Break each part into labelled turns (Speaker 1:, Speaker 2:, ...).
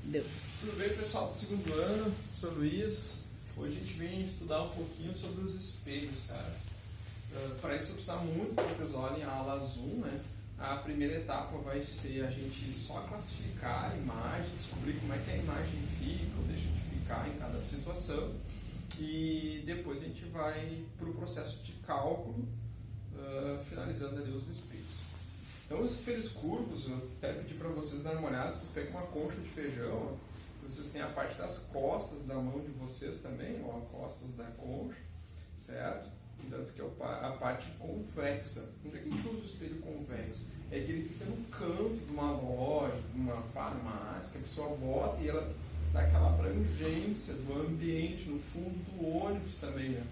Speaker 1: Deu.
Speaker 2: Tudo bem, pessoal do segundo ano? Sou Luiz. Hoje a gente vem estudar um pouquinho sobre os espelhos, cara. Para isso eu preciso muito que vocês olhem a aula azul, né? A primeira etapa vai ser a gente só classificar a imagem, descobrir como é que a imagem fica ou deixa de ficar em cada situação. E depois a gente vai para o processo de cálculo, finalizando ali os espelhos. Então, os espelhos curvos, eu até pedi para vocês darem uma olhada. Vocês pegam uma concha de feijão, vocês têm a parte das costas da mão de vocês também, ó, costas da concha, certo? Então, essa aqui é a parte convexa. Onde é que a gente usa o espelho convexo? É aquele que fica no canto de uma loja, de uma farmácia, que a pessoa bota e ela dá aquela abrangência do ambiente, no fundo do ônibus também, né?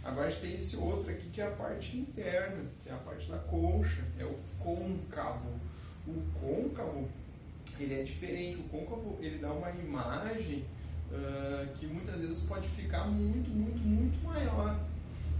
Speaker 2: Agora a gente tem esse outro aqui que é a parte interna, que é a parte da concha, é o côncavo. O côncavo, ele é diferente. O côncavo, ele dá uma imagem que muitas vezes pode ficar muito maior.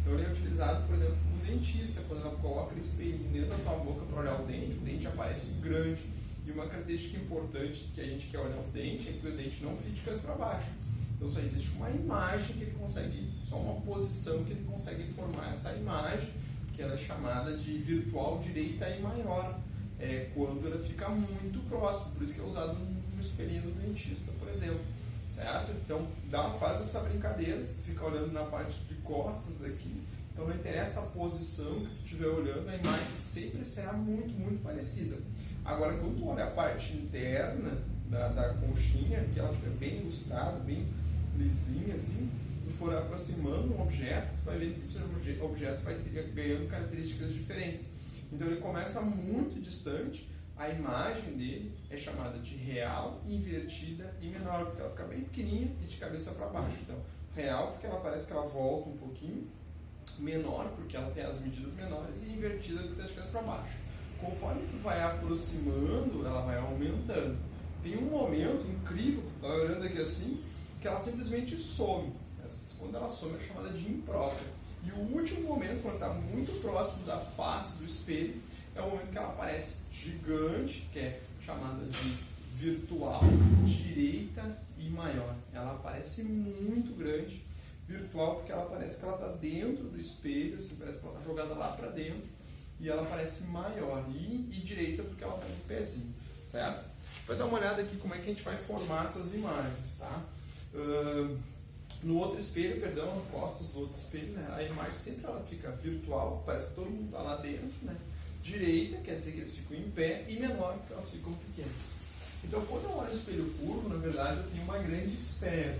Speaker 2: Então ele é utilizado, por exemplo, por um dentista. Quando ela coloca esse espelhinho dentro da tua boca para olhar o dente aparece grande. E uma característica importante que a gente quer olhar o dente é que o dente não fique de cabeça para baixo. Então só existe uma imagem que ele consegue, só uma posição que ele consegue formar essa imagem, que ela é chamada de virtual direita e maior, quando ela fica muito próxima. Por isso que é usado no espelhinho do dentista, por exemplo. Certo? Então faz essa brincadeira, você fica olhando na parte de costas aqui, então não interessa a posição que tu estiver olhando, a imagem sempre será muito parecida. Agora, quando tu olha a parte interna da conchinha, que ela estiver bem ilustrada, bem lisinha assim, tu for aproximando um objeto, tu vai ver que esse objeto vai ganhando características diferentes. Então ele começa muito distante, a imagem dele é chamada de real, invertida e menor, porque ela fica bem pequenininha e de cabeça para baixo. Então, real porque ela parece que ela volta um pouquinho, menor porque ela tem as medidas menores e invertida porque está de cabeça para baixo. Conforme tu vai aproximando, ela vai aumentando. Tem um momento incrível, que tu está olhando aqui assim, que ela simplesmente some. Quando ela some é chamada de imprópria. E o último momento, quando está muito próximo da face do espelho, é o momento que ela aparece gigante, que é chamada de virtual, direita e maior. Ela aparece muito grande, virtual porque ela parece que ela está dentro do espelho, assim, parece que ela está jogada lá para dentro, e ela parece maior. E direita porque ela está no pezinho, certo? Vai dar uma olhada aqui como é que a gente vai formar essas imagens, tá? No outro espelho, perdão, costas do outro espelho, né, a imagem sempre ela fica virtual, parece que todo mundo está lá dentro, né? Direita quer dizer que eles ficam em pé, e menor porque elas ficam pequenas. Então, quando eu olho o espelho curvo, na verdade eu tenho uma grande esfera.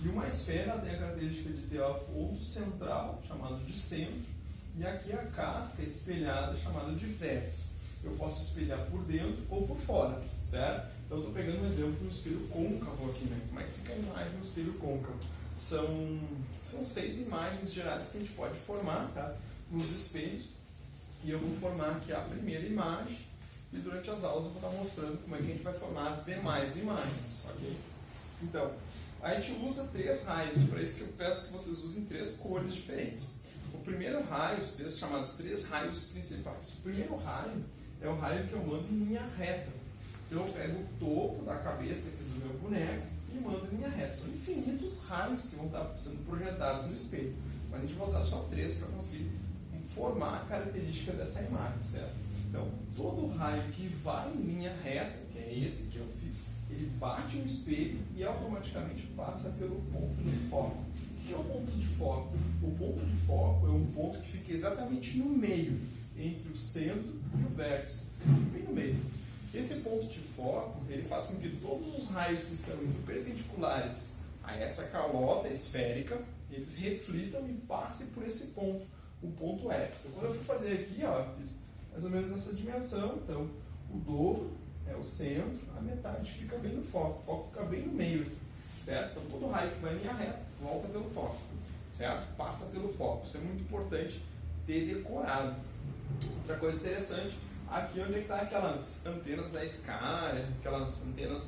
Speaker 2: E uma esfera tem a característica de ter o ponto central, chamado de centro, e aqui a casca espelhada, chamada de vértice. Eu posso espelhar por dentro ou por fora, certo? Então, eu estou pegando um exemplo no espelho côncavo aqui, né? Como é que fica a imagem no espelho côncavo? São 6 imagens gerais que a gente pode formar, tá? Nos espelhos. E eu vou formar aqui a primeira imagem e durante as aulas eu vou estar mostrando como é que a gente vai formar as demais imagens, ok? Então, a gente usa 3 raios, e para isso que eu peço que vocês usem 3 cores diferentes. O primeiro raio, os 3 chamados 3 raios principais. O primeiro raio é o raio que eu mando em linha reta. Então eu pego o topo da cabeça aqui do meu boneco e mando em linha reta. São infinitos raios que vão estar sendo projetados no espelho, mas a gente vai usar só 3 para conseguir formar a característica dessa imagem, certo? Então, todo raio que vai em linha reta, que é esse que eu fiz, ele bate no espelho e automaticamente passa pelo ponto de foco. O que é o ponto de foco? O ponto de foco é um ponto que fica exatamente no meio, entre o centro e o vértice, bem no meio. Esse ponto de foco, ele faz com que todos os raios que estão indo perpendiculares a essa calota esférica, eles reflitam e passem por esse ponto. O ponto F. Então, quando eu fui fazer aqui, ó, eu fiz mais ou menos essa dimensão. Então, o dobro é o centro, a metade fica bem no foco. O foco fica bem no meio, certo? Então, todo raio que vai em linha reta volta pelo foco, certo? Passa pelo foco. Isso é muito importante ter decorado. Outra coisa interessante, aqui onde é que está aquelas antenas da Sky, aquelas antenas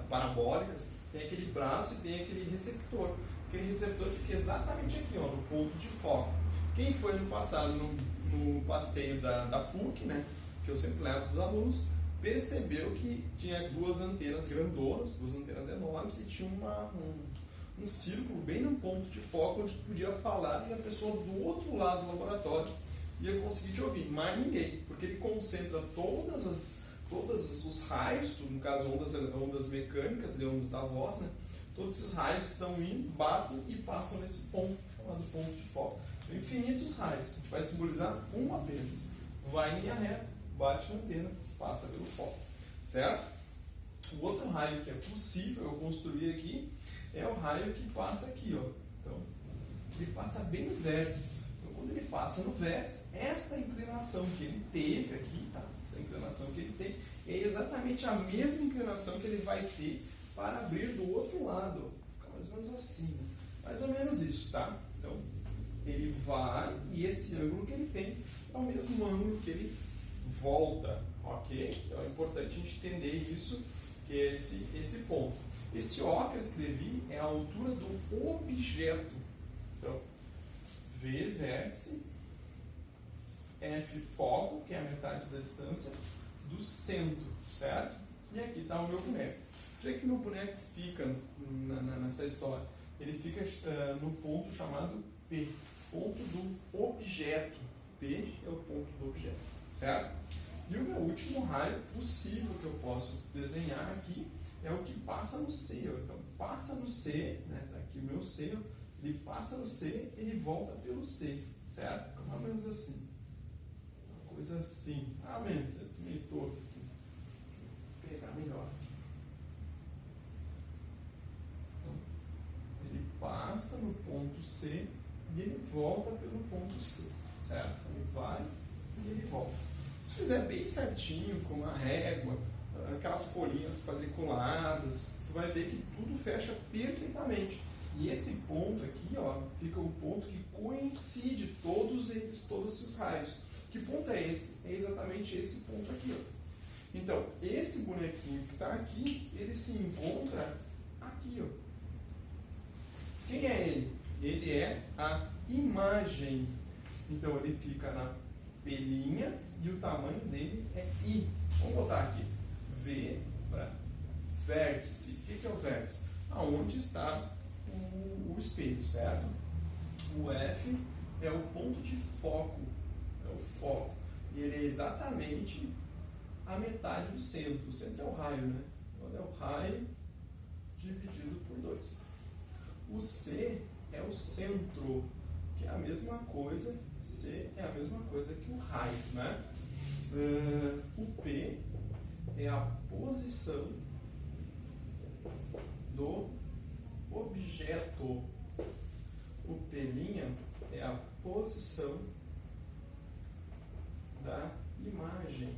Speaker 2: parabólicas, tem aquele braço e tem aquele receptor. Aquele receptor fica exatamente aqui, ó, no ponto de foco. Quem foi ano passado no passeio da PUC, né, que eu sempre levo os alunos, percebeu que tinha duas antenas grandonas, duas antenas enormes, e tinha um círculo bem no ponto de foco onde tu podia falar e a pessoa do outro lado do laboratório ia conseguir te ouvir, mais ninguém, porque ele concentra todos os raios, no caso ondas mecânicas, ondas da voz, né? Todos esses raios que estão indo, batem e passam nesse ponto, chamado ponto de foco. Infinitos raios, a gente vai simbolizar um apenas. Vai em linha reta, bate na antena, passa pelo foco, certo? O outro raio que é possível eu construir aqui é o raio que passa aqui, ó. Então, ele passa bem no vértice. Então, quando ele passa no vértice, esta inclinação que ele teve aqui, tá? Essa inclinação que ele tem é exatamente a mesma inclinação que ele vai ter para abrir do outro lado. Fica mais ou menos assim, né? Mais ou menos isso, tá? Então, ele vai e esse ângulo que ele tem é o mesmo ângulo que ele volta, ok? Então é importante a gente entender isso, que é esse ponto. Esse O que eu escrevi é a altura do objeto. Então, V vértice, F foco, que é a metade da distância, do centro, certo? E aqui está o meu boneco. Onde é que meu boneco fica nessa história? Ele fica no ponto chamado P, ponto do objeto. P é o ponto do objeto, certo? E o meu último raio possível que eu posso desenhar aqui é o que passa no C. Então, passa no C, né? Tá aqui o meu C, ele passa no C, ele volta pelo C, certo? Fica mais ou menos assim. Uma coisa assim. Ah, menos, eu tô meio torto aqui. Vou pegar melhor aqui. Então, ele passa no ponto C e ele volta pelo ponto C, certo? Ele vai e ele volta. Se fizer bem certinho, com uma régua, aquelas folhinhas quadriculadas, tu vai ver que tudo fecha perfeitamente. E esse ponto aqui, ó, fica o ponto que coincide todos esses raios. Que ponto é esse? É exatamente esse ponto aqui, ó. Então, esse bonequinho que está aqui, ele se encontra aqui, ó. Quem é ele? Ele é a imagem. Então, ele fica na pelinha e o tamanho dele é I. Vamos botar aqui. V para vértice. O que é o vértice? Aonde está o espelho, certo? O F é o ponto de foco. É o foco. E ele é exatamente a metade do centro. O centro é o raio, né? Então, é o raio dividido por 2. O C é o centro, que é a mesma coisa. C é a mesma coisa que o raio, né? O P é a posição do objeto. O P' é a posição da imagem.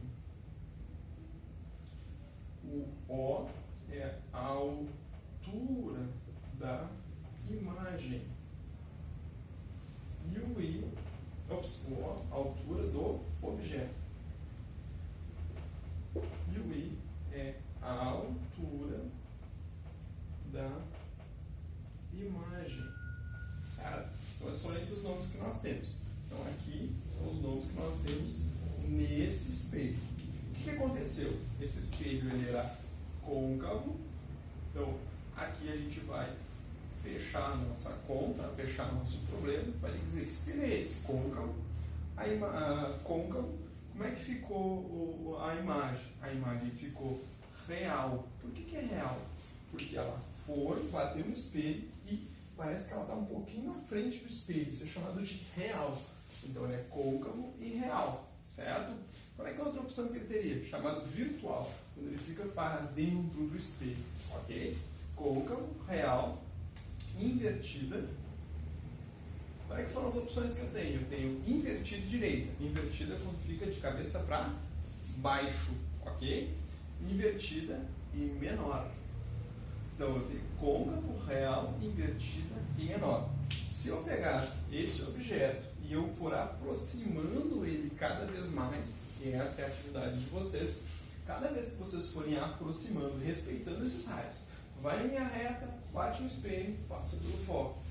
Speaker 2: O O é a altura da imagem. E o I, a altura do objeto. E o I é a altura da imagem. Certo? Então são esses nomes que nós temos. Então aqui são os nomes que nós temos nesse espelho. O que aconteceu? Esse espelho ele era côncavo. Então aqui a gente vai fechar a nossa conta, fechar nosso problema, vai dizer que espelho é esse? Côncavo. Côncavo. Como é que ficou a imagem? A imagem ficou real. Por que é real? Porque ela foi, bateu no espelho e parece que ela está um pouquinho à frente do espelho. Isso é chamado de real. Então ele é côncavo e real, certo? Qual é que é a outra opção que ele teria? Chamado virtual, quando ele fica para dentro do espelho, ok? Côncavo, real, invertida. Quais é que são as opções que eu tenho? Eu tenho invertida e direita. Invertida é quando fica de cabeça para baixo, ok? Invertida e menor. Então eu tenho côncavo, real, invertida e menor. Se eu pegar esse objeto e eu for aproximando ele cada vez mais, e essa é a atividade de vocês, cada vez que vocês forem aproximando, respeitando esses raios, vai em linha reta, bate no espelho, passa pelo foco.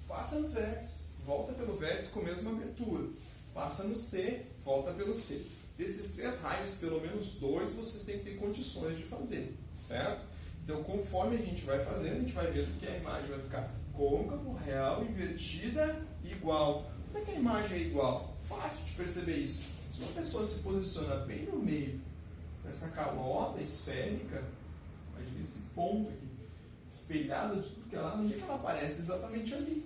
Speaker 2: Passa no vértice, volta pelo vértice com a mesma abertura. Passa no C, volta pelo C. Desses 3 raios, pelo menos 2 vocês têm que ter condições de fazer, certo? Então, conforme a gente vai fazendo, a gente vai vendo que a imagem vai ficar côncavo, real, invertida, igual. Como é que a imagem é igual? Fácil de perceber isso. Se uma pessoa se posiciona bem no meio, essa calota esférica, imagina esse ponto aqui, espelhado de tudo que ela, onde é que ela aparece? Exatamente ali.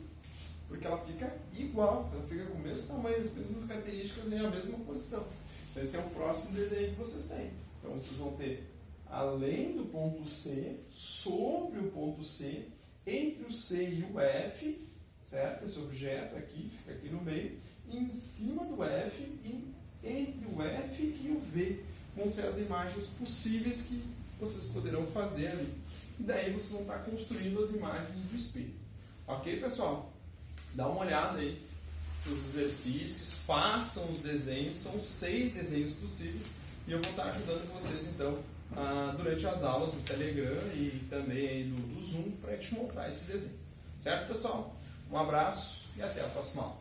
Speaker 2: Porque ela fica igual, ela fica com o mesmo tamanho, as mesmas características e a mesma posição. Então, esse é o próximo desenho que vocês têm. Então, vocês vão ter, além do ponto C, sobre o ponto C, entre o C e o F, certo? Esse objeto aqui, fica aqui no meio, e em cima do F, e entre o F e o V, vão ser as imagens possíveis que vocês poderão fazer ali. E daí vocês vão estar construindo as imagens do espelho. Ok, pessoal? Dá uma olhada aí nos exercícios, façam os desenhos, são 6 desenhos possíveis, e eu vou estar ajudando vocês então durante as aulas do Telegram e também aí do Zoom para a gente montar esse desenho. Certo, pessoal? Um abraço e até a próxima aula.